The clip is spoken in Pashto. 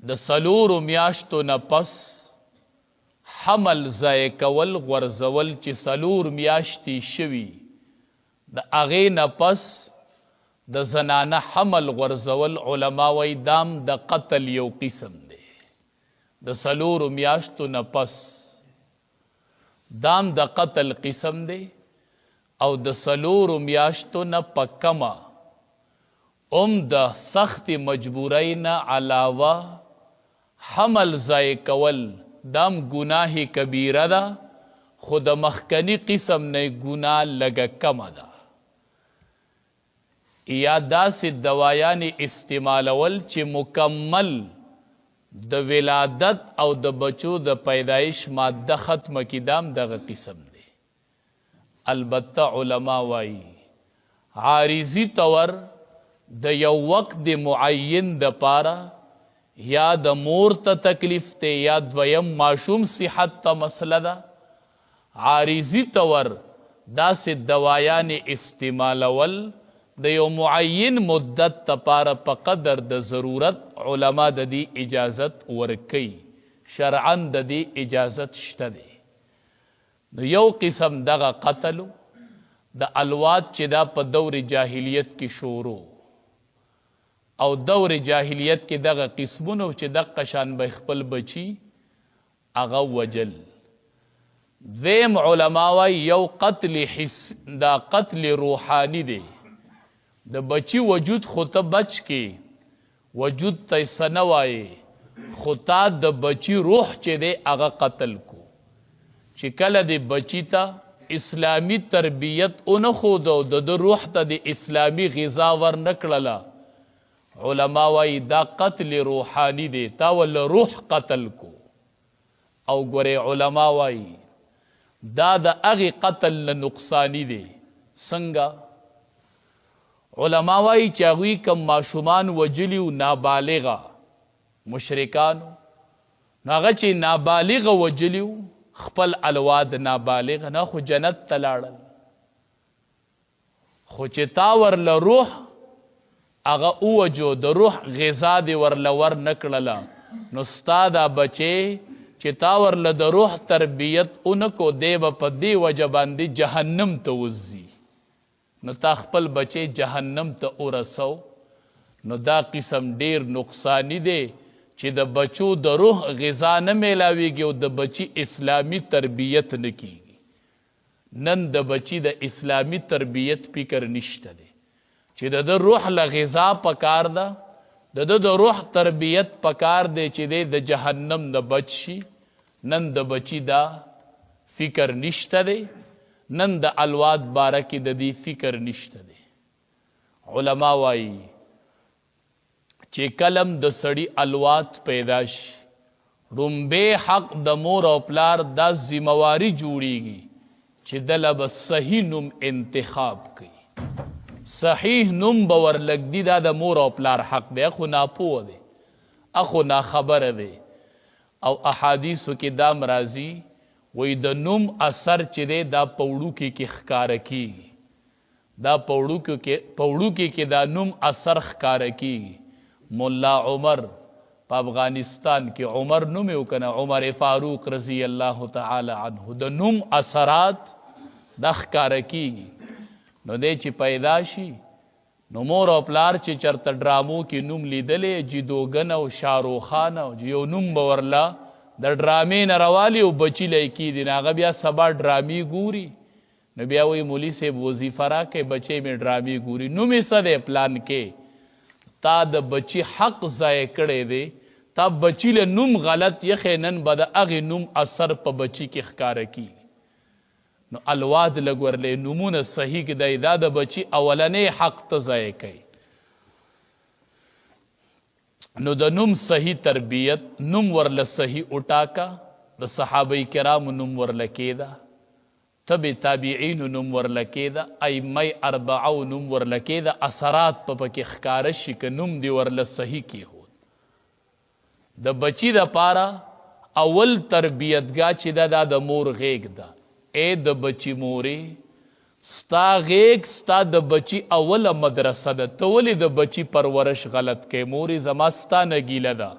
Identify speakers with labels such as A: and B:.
A: د سلورو میاشتو نه پس حمل ضایع کول غورځول چې سلور میاشتې شوي د هغې نه پس د زنانه حمل غورځول علما وایي دام د قتل یو قسم دی. د سلورو میاشتو نه پس دام د قتل قسم دی او د سلورو میاشتو نه په کمه د سخت مجبورۍ نه علاوه حمل ضایع کول دام گناه کبیره ده، خو د مخکنی قسم نه گناه لږه کمه ده. یا داسې دوایانې استعمالول چې مکمل د ولادت او د بچو د پیدایش ماده ختمه کی دام دغه قسم دی. البته علما وایي عارضی طور د یو وقت معین د پاره یا د مور ته تکلیف ته یا دویم ماشوم صحت ته مسله ده. عارضی طور داسې دوایانې استعمالول د یو معین مدت تپاره په قدر د ضرورت علما د دې اجازت ورکوي، شرعاً د دې اجازت شته دی. نو یو قسم دغه قتلو د الواد چې دا په دور جاهلیت کې شروع او دور جاهلیت کې دغه قسمونه چې دغه شان به خپل بچي هغه وجل. دویم علما وایي یو قتل حس دا قتل روحانی دی. د بچی وجود خو ته بچ کې وجود ته څه نه وایې، خو تا د بچی روح چې دی هغه قتل کو. چې کله د بچی ته اسلامی تربیت اونه ښوده او د روح ته د اسلامی غذا ورنه کړله، علما وایي دا قتل روحانی دی، تا ولا روح قتل کو. او ګورې علما وایي دا د هغې قتل نه نقصانی دی. څنګه؟ علما وایي چې هغوی کم ماشومان وجلي و نابالغه مشرکانو، نو هغه چې نابالغه وجلي و خپل الواد نابالغه نه، خو جنت ته لاړل. خو چې تا ورله روح هغه ووجو د روح غذا دې ورله ورنه کړله، نو ستا دا بچې چې تا ورله د روح تربیت اونه کو دی به په دې وجه باندې جهنم ته وځي، نو تا خپل بچې جهنم ته ورسو. نو دا قسم ډیر نقصانی دی چې د بچو د روح غذا نه میلاویږي او د بچی اسلامی تربیت نه کیږي. نن د بچی د اسلامی تربیت فکر نشته دی چې د روح له غذا پکار ده، د روح تربیت پکار دی چې د جهنم نه بچ شي. نن د بچی دا فکر نشته دی، نن د الواد باره کې د دې فکر نشته دی. علما وایي چې کلم د سړي الواد پیدا شي، رومبې حق د مور او پلار دا ذمواري جوړیږي چې دله به صحیح نوم انتخاب کوي. صحیح نوم به ورلږدي، دا د مور او پلار حق دی. اخو ناپوه دی، اخو ناخبره دی. او احادیثو کې دام راځي وی د نوم اثر چې دی دا پوړوکې کې ښکاره کیږي، دا پوړوکې کې دا نوم اثر ښکاره کیږي. ملا عمر په افغانستان کې عمر نوم یې وکنه، عمر فاروق رضی الله تعالی عنه، د نوم اثرات دا ښکاره کیږي. نو دی چې پیدا شي نو مور او پلار چې چرته ډرامو کې نوم لیدلی جدوګن او شاروخان او یو نوم به ورله د ډرامې نه روالي او بچي لایقي دي، نو هغه بیا سبا ډرامې ګوري، نو بیا وایي مولي صاحب وظیفه راکړئ بچی مې ډرامې ګوري. نوم یې څه دی پلان کې؟ تا د بچی حق ضایع کړی دی، تا بچی له نوم غلط یخې، نن به د هغې نوم اثر په بچی کې ښکاره کیږي. نو الواد لږ ورلی نومونه صحیح کړئ، دا د بچی اولنی حق ته ضایع کوي. نو د نوم صحیح تربیت، نوم ورله صحیح اٹاکا. د صحابه کرامو نوم ورله کېده، تبع تابعینو نوم ورله کېده، ائمه اربعو نوم ورله کېده. اثرات په پکې ښکاره شي که نوم دې ورله صحیح کېښود. د بچي دپاره اول تربیتګاه چې ده دا د مور غیږ ده. ای د بچی مورې ستا غیږ ستا د بچی اوله مدرسه ده، ته ولې د بچی پرورش غلط کوې؟ مورې زما ستا نه ګیله ده